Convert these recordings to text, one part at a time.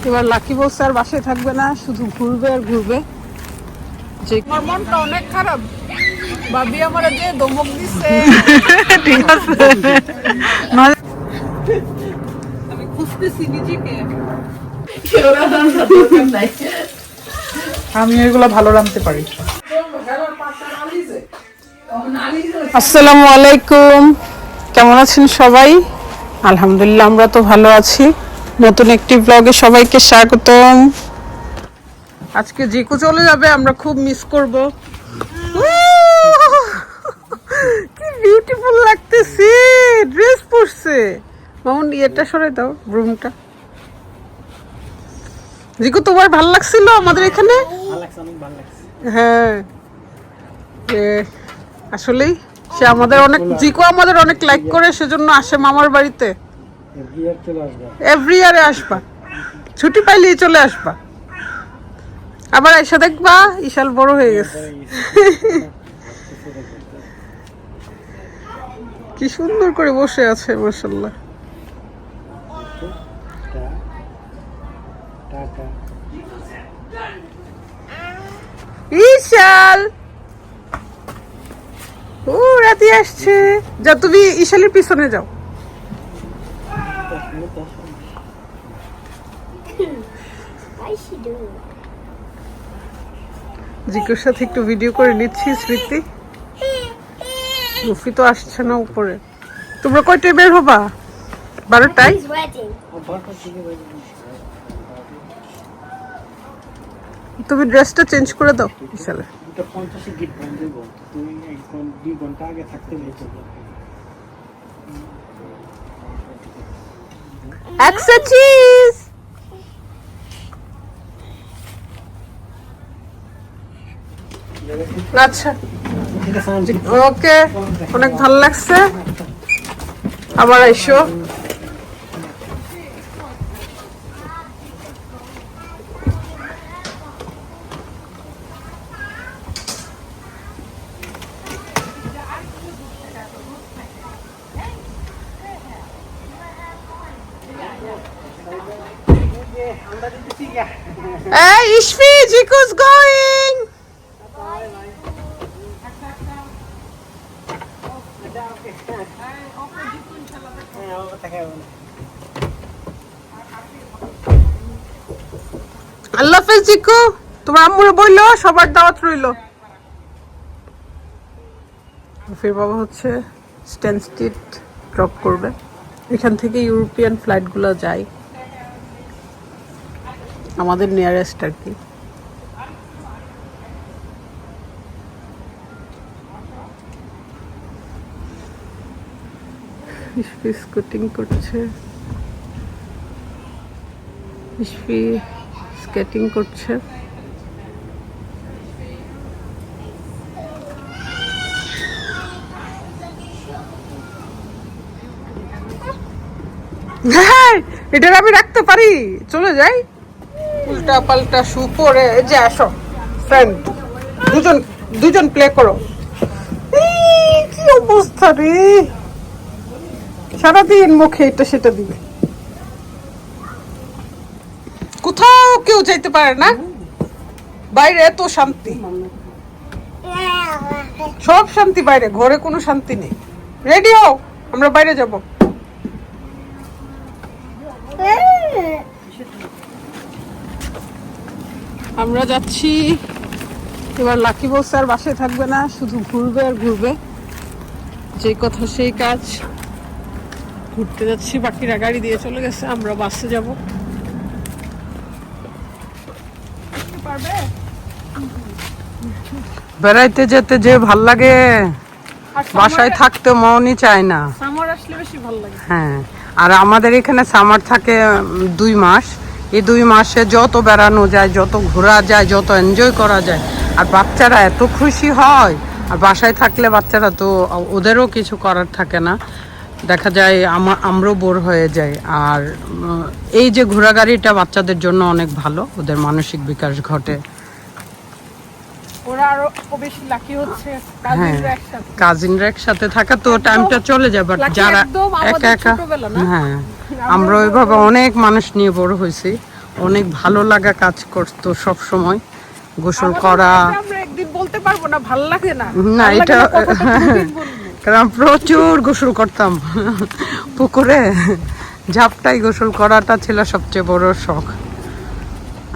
এবার লাকি বলছে আর বাসায় থাকবে না, শুধু ঘুরবে আর ঘুরবে। যে আমার মনটা অনেক খারাপ, ভাবি আমার যে ধমক দিচ্ছে। ঠিক আছে, আমি খুঁজতেছি নিজেকে। আমি এগুলো ভালো রাঁধতে পারি। আসসালামু আলাইকুম, কেমন আছেন সবাই? আলহামদুলিল্লাহ, আমরা তো ভালো আছি। নতুন একটি ব্লগে সবাইকে স্বাগতম। আজকে জিকু চলে যাবে, আমরা খুব মিস করব। কি বিউটিফুল লাগতেছে, ড্রেস পরছে। মামুন এটা সরাই দাও, ব্রুমটা। জিকু তোমার ভালো লাগছিল আমাদের এখানে? হ্যাঁ, আসলেই সে আমাদের অনেক, জিকু আমাদের অনেক লাইক করে, সেজন্য আসে মামার বাড়িতে। এভরি ইয়ারে আসবা, ছুটি পাইলেই চলে আসবা। আবার এসে দেখবা ইশাল বড় হয়ে গেছে। কি সুন্দর করে বসে আছে, মাশাআল্লাহ। ইশাল ও রাতে আসছে। যা, তুমি ইশালের পিছনে যাও। জিকুর সাথে একটু ভিডিও করে নিচ্ছি স্মৃতি। মুফি তো আসছে না উপরে। তোমরা কয়টায় বের হবা? 12টায়? তুমি ড্রেসটা চেঞ্জ করে দাও বিশালে। আচ্ছা, ওকে, অনেক ভালো লাগছে, আবার এসো। Hey, Ishvi, Jiku's going. আল্লাহ হাফেজ জিকু, তোমার আম্মুরে বললো সবার দাওয়াত রইলো। ফির বাবা হচ্ছে স্ট্যানস্টিড ড্রপ করবে, এখান থেকে ইউরোপিয়ান ফ্লাইটগুলো যায় আমাদের নিয়ারেস্ট আর কি। ইশফি স্কুটিং করছে, ইশফি স্কেটিং করছে। এটা আমি রাখতে পারি, চলে যাই। উল্টা পাল্টা শু পরে যে আসো ফ্রেন্ড, দুজন প্লে করো। কি অবস্থা রে, সারাদিন মুখে এটা সেটা দিবে, কোথাও কেউ যাইতে পারে না। বাইরে এত শান্তি, সব শান্তি বাইরে, ঘরে কোনো শান্তি নেই। রেডি হও, আমরা বাইরে যাব। আমরা যাচ্ছি এবার। লাকি বলছে আর বাসায় থাকবে না, শুধু ঘুরবে আর ঘুরবে। যে কথা সেই কাজ, ঘুরতে যাচ্ছি। বাকিরা গাড়ি দিয়ে চলে গেছে, আমরা বাসে যাব। বেড়াইতে যেতে যে ভাল লাগে, বাসায় থাকতে মনই চায় না। সামার আসলে বেশি ভালো লাগে। হ্যাঁ, আর আমাদের এখানে সামার থাকে 2 মাস। এই 2 মাসে যত বেড়ানো যায়, যত ঘোরা যায়, যত এনজয় করা যায়। আর বাচ্চারা এত খুশি হয়, আর বাসায় থাকলে বাচ্চারা তো ওদেরও কিছু করার থাকে না, দেখা যায় আমরাও বোর হয়ে যাই। আর এই যে ঘোরাঘুরিটা বাচ্চাদের জন্য অনেক ভালো, ওদের মানসিক বিকাশ ঘটে। ওরা আরো বেশি লাকি হচ্ছে, কাজিনরা একসাথে থাকা তো টাইমটা চলে যায়। বাট যারা একা একা, হ্যাঁ, আমরা ওইভাবে অনেক মানুষ নিয়ে বড় হয়েছি, অনেক ভালো লাগা কাজ করতো সব সময় গোসল করা। আমরা একদিন বলতে পারবো না ভালো লাগে না, না এটা কারণ প্রচুর গোসল করতাম পুকুরে, ঝাপটাই গোসল করাটা ছিল সবচেয়ে বড় শখ।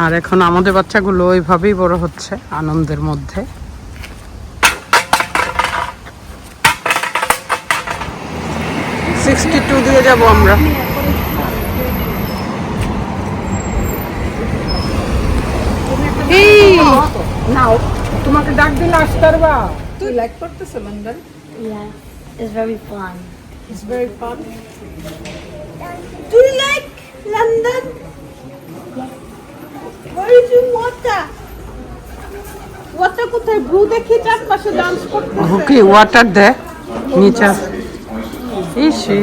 আর এখন আমাদের বাচ্চাগুলো ওইভাবেই বড় হচ্ছে আনন্দের মধ্যে। দিয়ে যাব আমরা। এই নাও, তোমাকে ডাক দিলে আসতে পারবা? তুই লাইক করতেছ London? Yeah, it's very fun. It's very fun. Do you like London? Where is your water? Water কোথায়? ব্লু দেখি চারপাশে ডান্স করতেছে। ওকে ওয়াটার দে নিচে। ইসি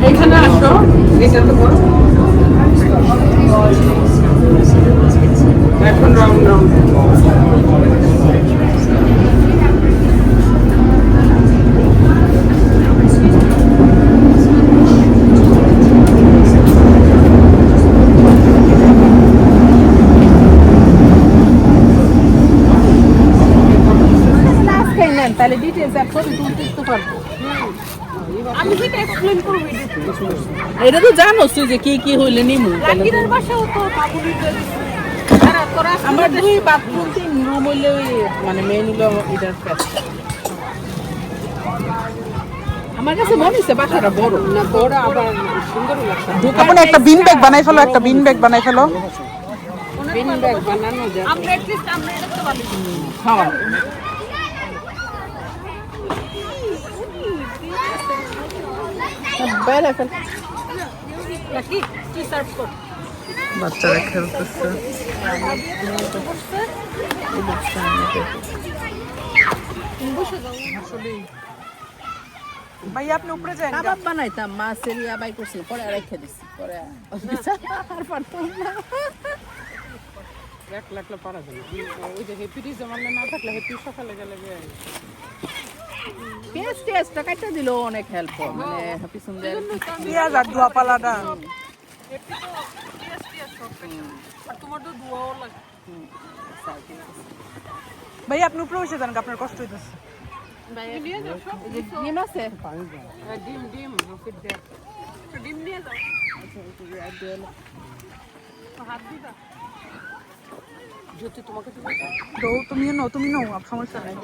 এখানে আসো, এটা তো বড়। এখন রাউন্ড রাউন্ড। তাহলে ডিটেইলস একসাথে তুলতে পারবো। আমি যেটা এক্সপ্লেইন করব এটা তো জানোস তুই যে কি কি হইলে নিমু। লাকিরের বাসাও তো কাবুলির আমার দুই বাথরুম তিন রুম হইলে মানে মেইন হলো এটার কাছে। আমার কাছে মনে হচ্ছে বাসাটা বড় না, বড় আবার সুন্দর লাগছে। আপনি একটা বিন ব্যাগ বানাই ফেলো, একটা বিন ব্যাগ বানাই ফেলো। বিন ব্যাগ বানানো যায়। আমরা এটলিস্ট আমরা এটা তো পারি। হ্যাঁ বাইরে ফেল। লাকি তুই সার্ভ কর। বাচ্চারা খেলতেছে। ভাই আপনি উপরে যান। কাবাব বানাইতাম, মাছের ইয়া বাই করছিল, পরে রেখে দিছি, পরে আর পারতাম না। একলা একলা পারা যায় না। ওই যে হ্যাপি জমালে না থাকলে হ্যাপি সকালে গেলে টেস্টটা কাটতে দিল অনেক হেল্প মানে হ্যাপি সুন্দর পেঁয়াজ আর দোয়া পালাটা। আর তোমার তো দোয়াও লাগে। ভাই আপনি উপরে বসে যান, আপনার কষ্ট হইতেছে। ভাই নিয়ে যাও সব। ডিম আছে? ডিম ডিম রকেট দে। ডিম নিয়ে যাও। হাত দিবা। যদি তোমাকে তো তুমি নাও আপ সমস্যা নাই।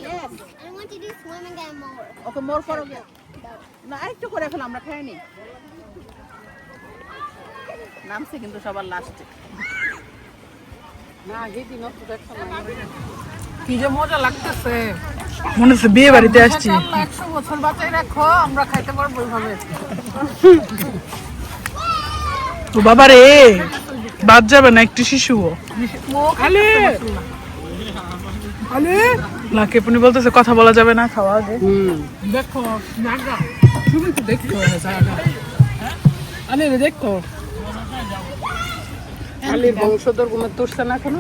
Yes, I want to do swimming and more. ওকে মোর করো না, আরেকটু করে ফেল, আমরা খাইনি। নামছে কিন্তু সবার লাস্টে। না যেদি না তো দেখছ না কি যে মজা লাগতেছে, মনে হচ্ছে বিয়ে বাড়িতে আসছি। 100 বছর বাঁচাই রাখো, আমরা খাইতে পারবো এইভাবে। ও বাবা রে, বাদ যাবে না একটু শিশুও। আলে আলে লাকি আপনি বলতেছে কথা বলা যাবে না খাওয়া আগে। দেখো জায়গা, তুমি তো দেখো জায়গা। আলে দেখো আলির বংশধর ঘুমে তুলছে না কোনো।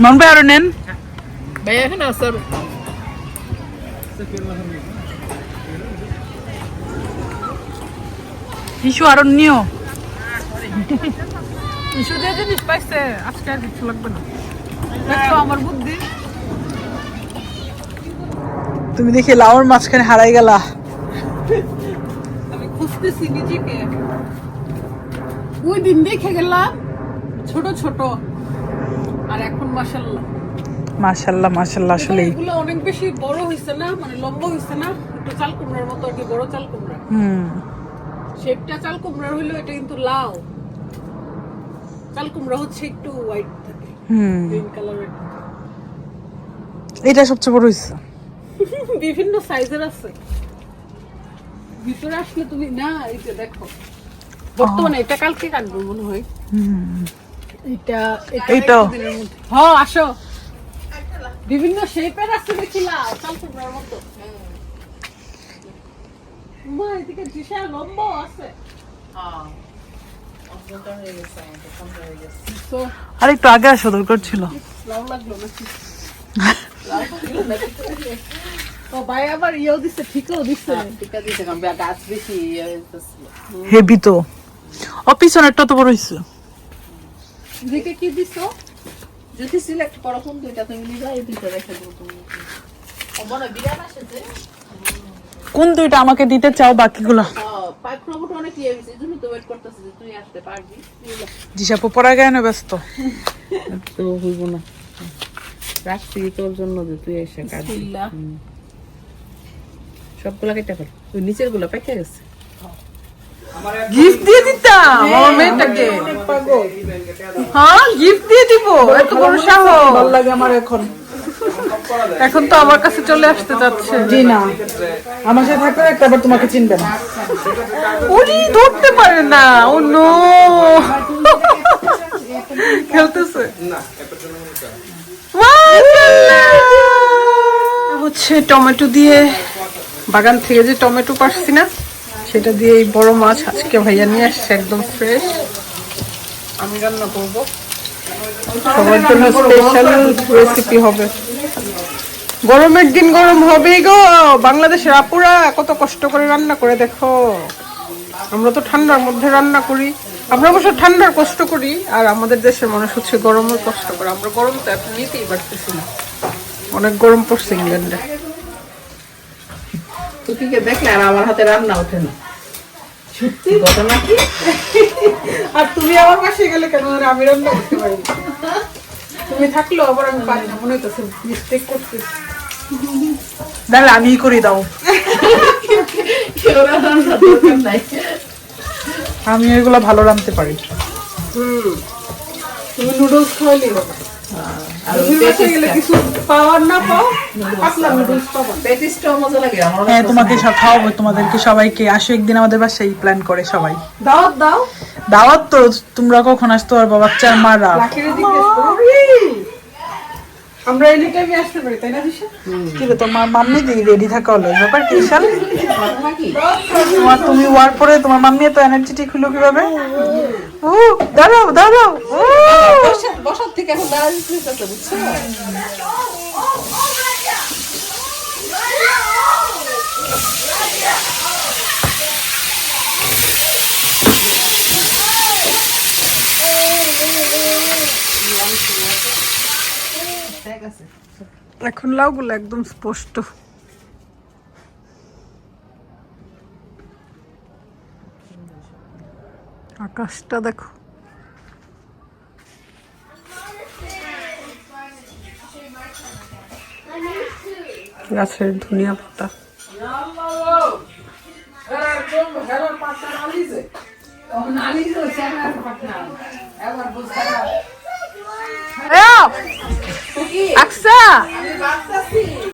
মন ভাই আরো নেন ভাই, এখন আসার ইস্যু আরো নিও। ইস্যু যে জিনিস পাইছে আজকে আর কিছু লাগবে না। দেখো আমার বুদ্ধি। তুমি দেখি লাউর মাঝখানে হারাই গেলা। আমি খুঁজতেছি নিজেকে। ওই দিন দেখে গেলাম ছোট ছোট, আর এখন মাশাআল্লাহ মাশাআল্লাহ মাশাআল্লাহ। আসলে এগুলো অনেক বেশি বড় হইছে না, মানে লম্বা হইছে না, একটু চাল কুমড়ার মতো আর কি, বড় চাল কুমড়া। শেপটা চাল কুমড়ার হইলো, এটা কিন্তু লাউ। চাল কুমড়া হচ্ছে একটু হোয়াইট থাকে, গ্রিন কালারের। এটা সবচেয়ে বড় হইছে। বিভিন্ন সাইজের আছে। ভিতরে আসলে তুমি না এই যে দেখো বর্তমানে এটা কালকে কাটবো মনে হয় এটা এইটা? একদিনের মধ্যে। হ্যাঁ আসো বিভিন্ন শেপের আছে দেখিলা চালকুমড়ার মতো মা এদিকে বিশাল লম্বা আছে তো আর একটু আগে আসা দরকার ছিল। লাউ লাগলো নাকি ও ভাই আবার ইয়েও দিচ্ছে ঠিকও দিচ্ছে টিকা দিতে কারণ গাছ বেশি ইয়ে হইতেছিল। হেভি তো। ও পিছনেরটা তো বড় হয়েছে। এদিকে কি দিছো যদি সিলেক্ট করো কোন দুইটা তুমি নিবা এই দুইটা রেখে দেবো তুমি। ও বড় বিরাট আসেছে। কোন দুইটা আমাকে দিতে চাও বাকিগুলো? পাইপ প্রমোট অনেক ইয়ে হয়েছে, এই জন্য তো ওয়েট করতেছি যে তুই আসতে পারবি। জিসাপু পড়া গায়ে না ব্যস্ত। তো হইব না, রাখছি তোর জন্য যে তুই এসে কাজ বিসমিল্লাহ সবগুলা কেটে ফেল। ওই নিচের গুলা পেকে গেছে। গিফট দিয়ে দিতাম আমার মেয়েটাকে। হ্যাঁ গিফট দিয়ে দিব, এত বড় সাহস। ভালো লাগে আমার এখন। এখন তো আমার কাছে চলে আসতে যাচ্ছে। জি না, আমার সাথে থাকলে একটা আবার তোমাকে চিনবে না। উনি ধরতে পারে না। ও নো, খেলতেছে। মাশাআল্লাহ। হচ্ছে টমেটো দিয়ে, বাগান থেকে যে টমেটো পাচ্ছি না সেটা দিয়ে এই বড় মাছ আজকে ভাইয়া নিয়ে আসছে, একদম ফ্রেশ। আমি রান্না করব, সবার জন্য স্পেশাল রেসিপি হবে। গরমের দিন গরম হবেই গো। বাংলাদেশের আপুরা কত কষ্ট করে রান্না করে দেখো। আমরা তো ঠান্ডার মধ্যে রান্না করি, আমরা অবশ্য ঠান্ডার কষ্ট করি, আর আমাদের দেশের মানুষ হচ্ছে গরমের কষ্ট করে। আমরা গরম তো এখন নিতেই পারতেছি না, অনেক গরম পড়ছে ইংল্যান্ডে। তুকিকে দেখলে আর আমার হাতে রান্না ওঠে না। সত্যি ঘটনা কি? আর তুমি আমার পাশে গেলে কেন আমি রান্না করতে পারি? তুমি থাকলেও আবার আমি পারি না, মনে হইতেছে মিস্টেক করতেছি। তাহলে আমিই করে দাও। কেউ রান্না দরকার নাই। আমি এগুলো ভালো রাঁধতে পারি। তুমি নুডলস খাওয়াইলে হবে। আর তুমি বাসায় গেলে কিছু পাওয়ার না পাও, পাতলা নুডলস পাবা। পেটিসটাও মজা লাগে আমার। হ্যাঁ, তোমাকে সব খাওয়াবো, তোমাদেরকে সবাইকে। আসো একদিন আমাদের বাসায়, প্ল্যান করে সবাই। দাওয়াত দাও। দাওয়াত তো তোমরা কখন আসতে পারবো? বাচ্চার মারা। লাকিরে জিজ্ঞেস করো। আমরা এনি টাইমে আসতে পারি, তাই না দিশা? কি রে, তোমার মাম্মি দি রেডি থাকা হলো ব্যাপার কি শাল? ঘটনা কি? তোমার তুমি ওয়ার পরে তোমার মাম্মি এত এনার্জেটিক হলো কিভাবে? ও দাঁড়াও দাঁড়াও। ও বসার থেকে এখন দাঁড়া দিতে বুঝছো? এখন লাউগুলো একদম স্পষ্ট। আকাশটা দেখো। গাছের ধনিয়া পাতা। আকসা